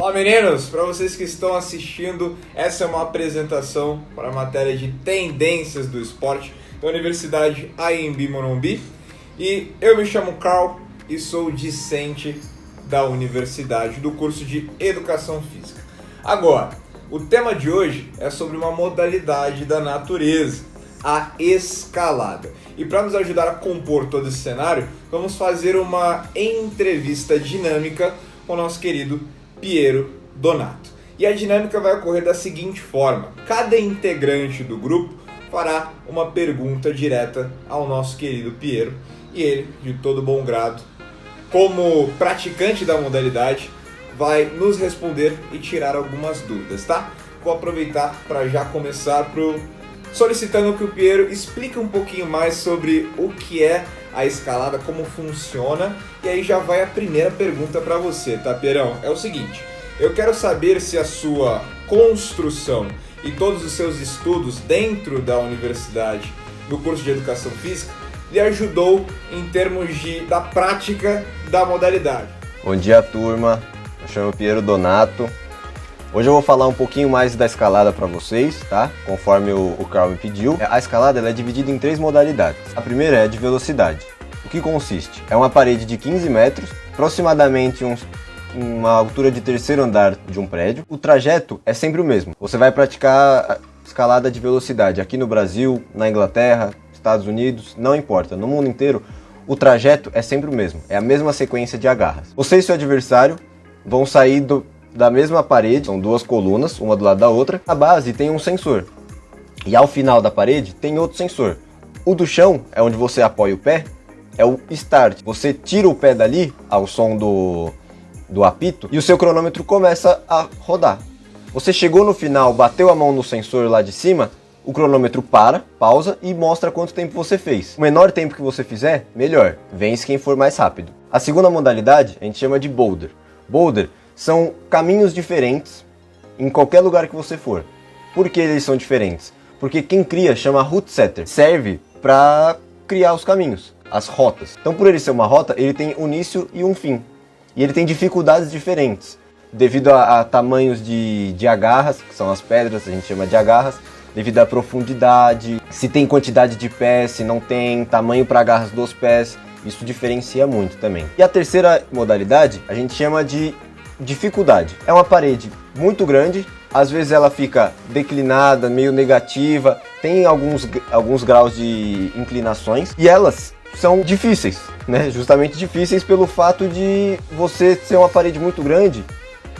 Olá meninos, para vocês que estão assistindo, essa é uma apresentação para a matéria de tendências do esporte da Universidade AMB Morumbi e eu me chamo Carl e sou discente da universidade do curso de Educação Física. Agora, o tema de hoje é sobre uma modalidade da natureza, a escalada. E para nos ajudar a compor todo esse cenário, vamos fazer uma entrevista dinâmica com o nosso querido Piero Donato. E a dinâmica vai ocorrer da seguinte forma: cada integrante do grupo fará uma pergunta direta ao nosso querido Piero e ele, de todo bom grado, como praticante da modalidade, vai nos responder e tirar algumas dúvidas, tá? Vou aproveitar para já começar solicitando que o Piero explique um pouquinho mais sobre o que é a escalada, como funciona, e aí já vai a primeira pergunta para você, tá, Pierão? É o seguinte: eu quero saber se a sua construção e todos os seus estudos dentro da universidade, no curso de Educação Física, lhe ajudou em termos da prática da modalidade. Bom dia, turma. Eu chamo Piero Donato. Hoje eu vou falar um pouquinho mais da escalada para vocês, tá? Conforme o Carl me pediu. A escalada ela é dividida em 3 modalidades. A primeira é a de velocidade. O que consiste? É uma parede de 15 metros, aproximadamente uma altura de terceiro andar de um prédio. O trajeto é sempre o mesmo. Você vai praticar escalada de velocidade aqui no Brasil, na Inglaterra, Estados Unidos, não importa. No mundo inteiro, o trajeto é sempre o mesmo. É a mesma sequência de agarras. Você e seu adversário vão sair da mesma parede, são 2 colunas, uma do lado da outra. Na base tem um sensor. E ao final da parede tem outro sensor. O do chão é onde você apoia o pé, é o start. Você tira o pé dali ao som do apito e o seu cronômetro começa a rodar. Você chegou no final, bateu a mão no sensor lá de cima, o cronômetro pausa e mostra quanto tempo você fez. O menor tempo que você fizer, melhor. Vence quem for mais rápido. A segunda modalidade a gente chama de boulder. Boulder são caminhos diferentes em qualquer lugar que você for. Por que eles são diferentes? Porque quem cria chama route setter. Serve para criar os caminhos, as rotas. Então, por ele ser uma rota, ele tem um início e um fim. E ele tem dificuldades diferentes, devido a tamanhos de agarras, que são as pedras, a gente chama de agarras, devido à profundidade, se tem quantidade de pés, se não tem, tamanho para agarras dos pés, isso diferencia muito também. E a terceira modalidade, a gente chama de dificuldade. É uma parede muito grande, às vezes ela fica declinada, meio negativa, tem alguns graus de inclinações, e elas são difíceis, né? Justamente difíceis pelo fato de você ser uma parede muito grande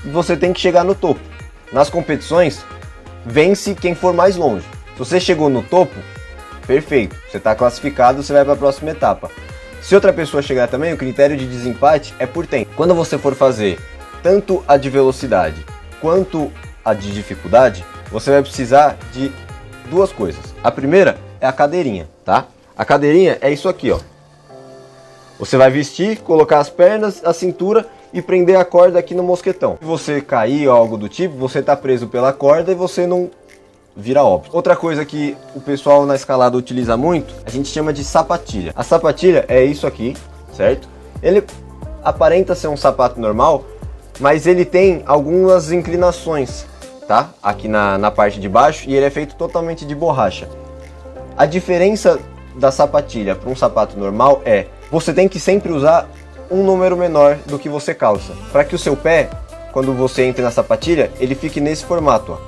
e você tem que chegar no topo. Nas competições, vence quem for mais longe. Se você chegou no topo, perfeito, você está classificado, você vai para a próxima etapa. Se outra pessoa chegar também, o critério de desempate é por tempo. Quando você for fazer tanto a de velocidade quanto a de dificuldade, você vai precisar de 2 coisas. A primeira é a cadeirinha, tá? A cadeirinha é isso aqui, ó. Você vai vestir, colocar as pernas, a cintura e prender a corda aqui no mosquetão. Se você cair ou algo do tipo, você tá preso pela corda e você não vira óbito. Outra coisa que o pessoal na escalada utiliza muito, a gente chama de sapatilha. A sapatilha é isso aqui, certo? Ele aparenta ser um sapato normal, mas ele tem algumas inclinações, tá? Aqui na parte de baixo, e ele é feito totalmente de borracha. A diferença da sapatilha para um sapato normal é: você tem que sempre usar um número menor do que você calça, para que o seu pé, quando você entra na sapatilha, ele fique nesse formato, ó.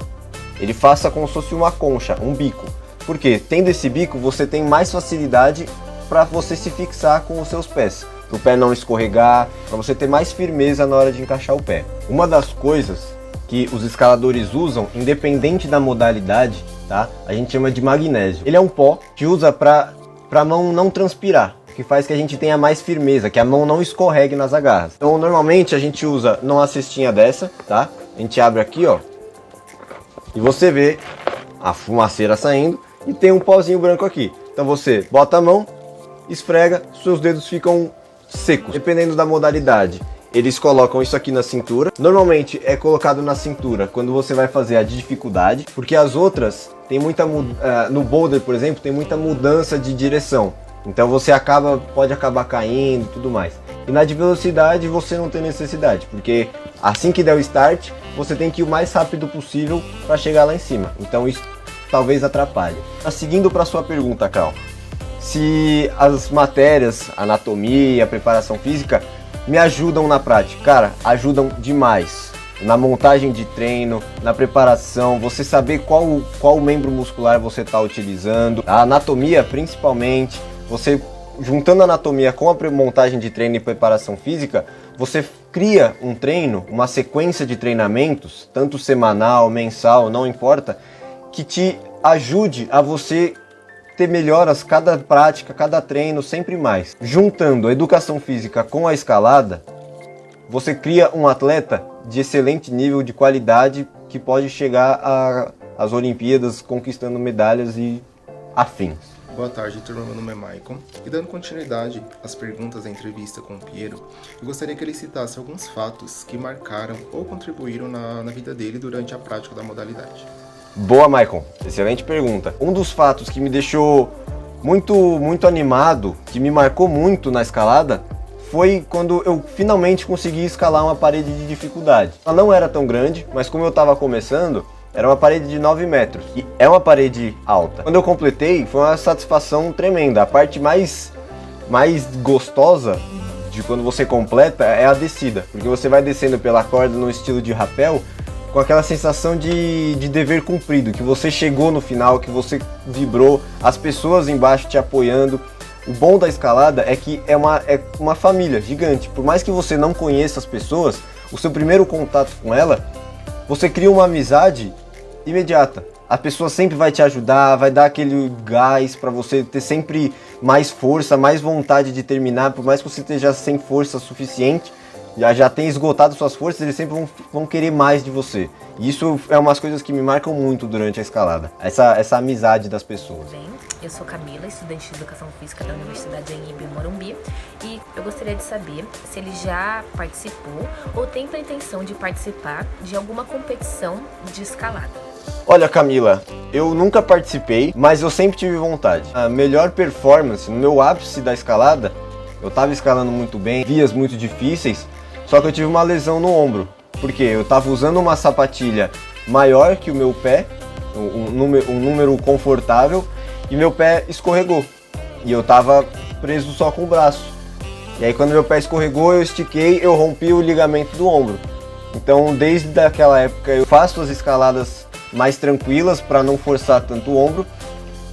Ele faça como se fosse uma concha, um bico. Porque tendo esse bico, você tem mais facilidade para você se fixar com os seus pés, para o pé não escorregar, para você ter mais firmeza na hora de encaixar o pé. Uma das coisas que os escaladores usam, independente da modalidade, tá? A gente chama de magnésio. Ele é um pó que usa para a mão não transpirar, que faz que a gente tenha mais firmeza, que a mão não escorregue nas agarras. Então, normalmente a gente usa numa cestinha dessa, tá? A gente abre aqui, ó, e você vê a fumaceira saindo e tem um pozinho branco aqui. Então você bota a mão, esfrega, seus dedos ficam secos. Dependendo da modalidade, eles colocam isso aqui na cintura. Normalmente é colocado na cintura quando você vai fazer a de dificuldade, porque as outras tem muita no boulder, por exemplo, tem muita mudança de direção. Então você pode acabar caindo e tudo mais. E na de velocidade você não tem necessidade, porque Assim que der o start, você tem que ir o mais rápido possível para chegar lá em cima. Então isso talvez atrapalhe. Seguindo para sua pergunta, Cal, se as matérias, anatomia, preparação física, me ajudam na prática. Cara, ajudam demais. Na montagem de treino, na preparação, você saber qual membro muscular você está utilizando. A anatomia, principalmente, você juntando a anatomia com a montagem de treino e preparação física, você cria um treino, uma sequência de treinamentos, tanto semanal, mensal, não importa, que te ajude a você ter melhoras cada prática, cada treino, sempre mais. Juntando a educação física com a escalada, você cria um atleta de excelente nível de qualidade que pode chegar às Olimpíadas conquistando medalhas e afins. Boa tarde, turma. Meu nome é Maicon. E dando continuidade às perguntas da entrevista com o Piero, eu gostaria que ele citasse alguns fatos que marcaram ou contribuíram na vida dele durante a prática da modalidade. Boa, Maicon. Excelente pergunta. Um dos fatos que me deixou muito animado, que me marcou muito na escalada, foi quando eu finalmente consegui escalar uma parede de dificuldade. Ela não era tão grande, mas como eu estava começando, era uma parede de 9 metros e é uma parede alta. Quando eu completei, foi uma satisfação tremenda. A parte mais gostosa de quando você completa é a descida, porque você vai descendo pela corda no estilo de rapel, com aquela sensação de dever cumprido, que você chegou no final, que você vibrou, as pessoas embaixo te apoiando. O bom da escalada é que é uma família gigante. Por mais que você não conheça as pessoas, o seu primeiro contato com ela, você cria uma amizade imediata. A pessoa sempre vai te ajudar, vai dar aquele gás para você ter sempre mais força, mais vontade de terminar. Por mais que você esteja sem força suficiente, já tenha esgotado suas forças, eles sempre vão querer mais de você. E isso é umas coisas que me marcam muito durante a escalada. Essa amizade das pessoas. Bem, eu sou Camila, estudante de Educação Física da Universidade Anhembi Morumbi, e eu gostaria de saber se ele já participou ou tem a intenção de participar de alguma competição de escalada. Olha, Camila, eu nunca participei, mas eu sempre tive vontade. A melhor performance, no meu ápice da escalada, eu estava escalando muito bem, vias muito difíceis, só que eu tive uma lesão no ombro, porque eu estava usando uma sapatilha maior que o meu pé, um número confortável, e meu pé escorregou. E eu estava preso só com o braço. E aí quando meu pé escorregou, eu estiquei, eu rompi o ligamento do ombro. Então desde aquela época eu faço as escaladas mais tranquilas para não forçar tanto o ombro.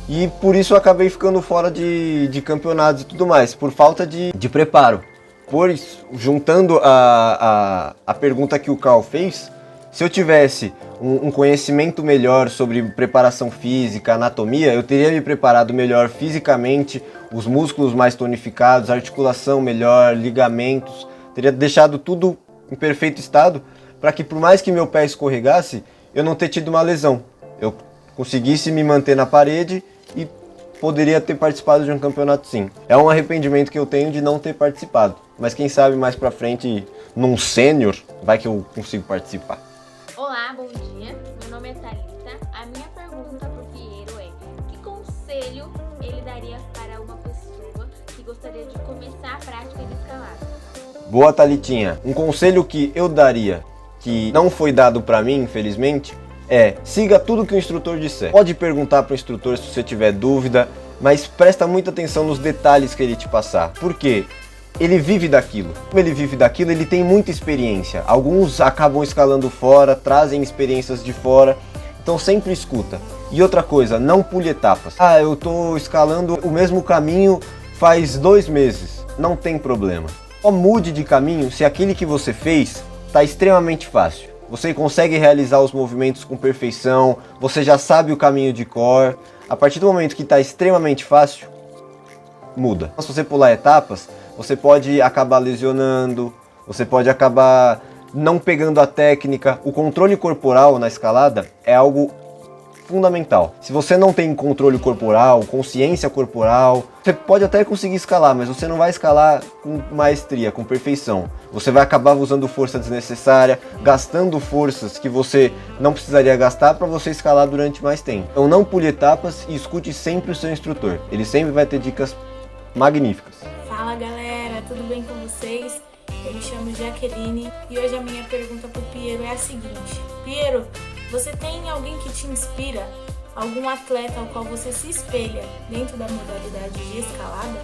E por isso eu acabei ficando fora de campeonatos e tudo mais, por falta de preparo. Pois, juntando a pergunta que o Carl fez, se eu tivesse um conhecimento melhor sobre preparação física, anatomia, eu teria me preparado melhor fisicamente, os músculos mais tonificados, articulação melhor, ligamentos, teria deixado tudo em perfeito estado, para que por mais que meu pé escorregasse, eu não ter tido uma lesão. Eu conseguisse me manter na parede e poderia ter participado de um campeonato, sim. É um arrependimento que eu tenho de não ter participado, mas quem sabe mais pra frente, num sênior, vai que eu consigo participar. Olá, bom dia. Meu nome é Thalita. A minha pergunta pro Piero é: que conselho ele daria para uma pessoa que gostaria de começar a prática de escalada? Boa, Thalitinha. Um conselho que eu daria, que não foi dado pra mim, infelizmente, é: siga tudo que o instrutor disser. Pode perguntar pro instrutor se você tiver dúvida, mas presta muita atenção nos detalhes que ele te passar. Por quê? Ele vive daquilo. Como ele vive daquilo, ele tem muita experiência. Alguns acabam escalando fora, trazem experiências de fora, então sempre escuta. E outra coisa, não pule etapas. Ah, eu tô escalando o mesmo caminho faz 2 meses. Não tem problema. Só mude de caminho se aquele que você fez está extremamente fácil. Você consegue realizar os movimentos com perfeição, você já sabe o caminho de cor. A partir do momento que está extremamente fácil, muda. Se você pular etapas, você pode acabar lesionando, você pode acabar não pegando a técnica. O controle corporal na escalada é algo fundamental. Se você não tem controle corporal, consciência corporal, você pode até conseguir escalar, mas você não vai escalar com maestria, com perfeição. Você vai acabar usando força desnecessária, gastando forças que você não precisaria gastar para você escalar durante mais tempo. Então não pule etapas e escute sempre o seu instrutor. Ele sempre vai ter dicas magníficas. Fala galera, tudo bem com vocês? eu me chamo Jaqueline e hoje a minha pergunta pro Piero é a seguinte. Piero, você tem alguém que te inspira? Algum atleta ao qual você se espelha dentro da modalidade de escalada?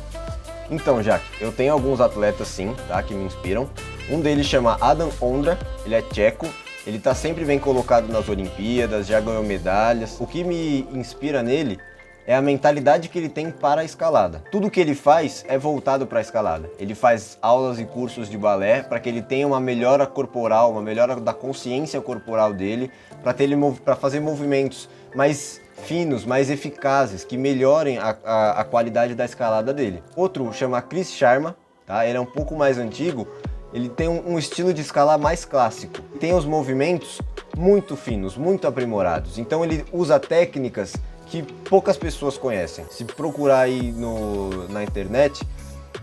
Então, Jaque, eu tenho alguns atletas sim, tá, que me inspiram. Um deles chama Adam Ondra, ele é tcheco, ele tá sempre bem colocado nas Olimpíadas, já ganhou medalhas. O que me inspira nele é a mentalidade que ele tem para a escalada. Tudo que ele faz é voltado para a escalada. Ele faz aulas e cursos de balé para que ele tenha uma melhora corporal, uma melhora da consciência corporal dele, para fazer movimentos mais finos, mais eficazes, que melhorem a qualidade da escalada dele. Outro chama Chris Sharma, tá? Ele é um pouco mais antigo, ele tem um estilo de escalar mais clássico. Tem os movimentos muito finos, muito aprimorados. Então ele usa técnicas que poucas pessoas conhecem. Se procurar aí na internet,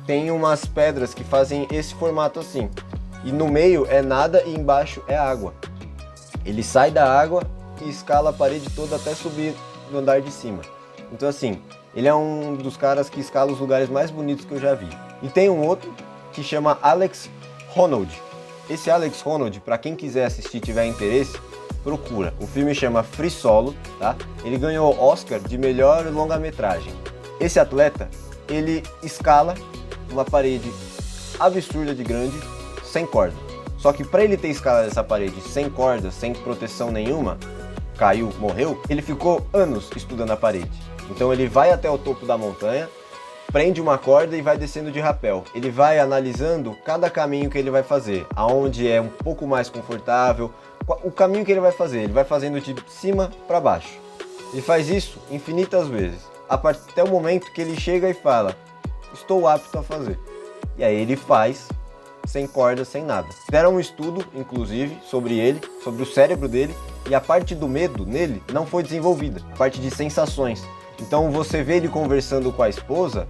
tem umas pedras que fazem esse formato assim. E no meio é nada e embaixo é água. Ele sai da água e escala a parede toda até subir no andar de cima. Então assim, ele é um dos caras que escala os lugares mais bonitos que eu já vi. E tem um outro que chama Alex Honnold. Esse Alex Honnold, para quem quiser assistir e tiver interesse, procura. O filme chama Free Solo, tá? Ele ganhou Oscar de melhor longa-metragem. Esse atleta, ele escala uma parede absurda de grande, sem corda. Só que para ele ter escalado essa parede sem corda, sem proteção nenhuma, caiu, morreu, ele ficou anos estudando a parede. Então ele vai até o topo da montanha, prende uma corda e vai descendo de rapel. Ele vai analisando cada caminho que ele vai fazer, aonde é um pouco mais confortável, o caminho que ele vai fazer. Ele vai fazendo de cima para baixo. Ele faz isso infinitas vezes, até o momento que ele chega e fala: estou apto a fazer. E aí ele faz, sem corda, sem nada. Fizeram um estudo, inclusive, sobre ele, sobre o cérebro dele, e a parte do medo nele não foi desenvolvida, a parte de sensações. Então você vê ele conversando com a esposa,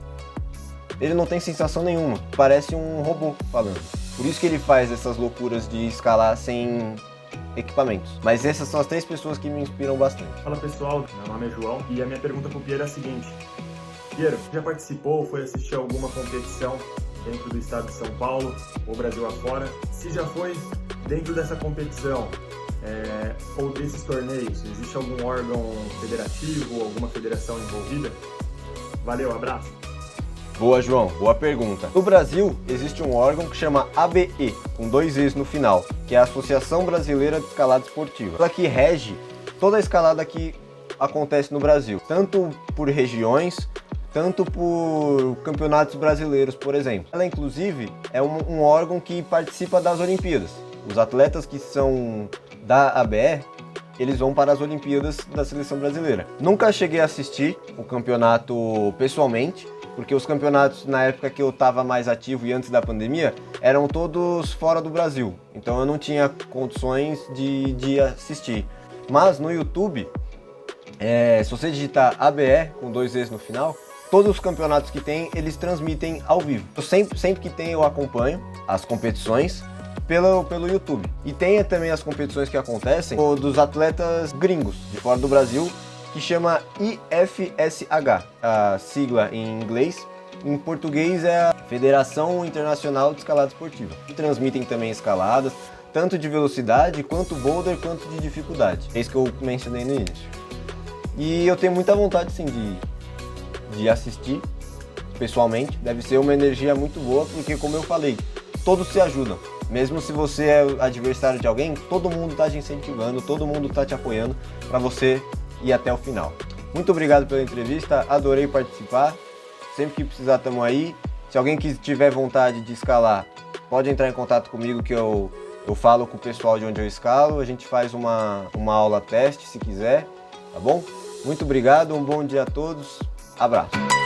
ele não tem sensação nenhuma, parece um robô falando. Por isso que ele faz essas loucuras de escalar sem equipamentos. Mas essas são as 3 pessoas que me inspiram bastante. Fala pessoal, meu nome é João e a minha pergunta pro Piero é a seguinte. Piero, já participou ou foi assistir alguma competição dentro do estado de São Paulo ou Brasil afora? Se já foi dentro dessa competição ou desses torneios, existe algum órgão federativo ou alguma federação envolvida? Valeu, abraço! Boa, João, boa pergunta. No Brasil, existe um órgão que chama ABE, com 2 E's no final, que é a Associação Brasileira de Escalada Esportiva. Ela que rege toda a escalada que acontece no Brasil, tanto por regiões, tanto por campeonatos brasileiros, por exemplo. Ela, inclusive, é um órgão que participa das Olimpíadas. Os atletas que são da ABE, eles vão para as Olimpíadas da Seleção Brasileira. Nunca cheguei a assistir o campeonato pessoalmente, porque os campeonatos na época que eu estava mais ativo e antes da pandemia eram todos fora do Brasil, então eu não tinha condições de assistir. Mas no YouTube, se você digitar ABE com 2 E's no final, todos os campeonatos que tem, eles transmitem ao vivo. Eu sempre que tem, eu acompanho as competições pelo YouTube. E tem também as competições que acontecem dos atletas gringos de fora do Brasil, que chama IFSH, a sigla em inglês. Em português é a Federação Internacional de Escalada Esportiva. E transmitem também escaladas, tanto de velocidade, quanto boulder, quanto de dificuldade. É isso que eu mencionei no início. E eu tenho muita vontade, sim, de assistir pessoalmente. Deve ser uma energia muito boa, porque, como eu falei, todos se ajudam. Mesmo se você é adversário de alguém, todo mundo está te incentivando, todo mundo está te apoiando para você ir até o final. Muito obrigado pela entrevista, adorei participar. Sempre que precisar, estamos aí. Se alguém que tiver vontade de escalar, pode entrar em contato comigo que eu falo com o pessoal de onde eu escalo. A gente faz uma aula teste, se quiser, tá bom? Muito obrigado, um bom dia a todos. Abraço.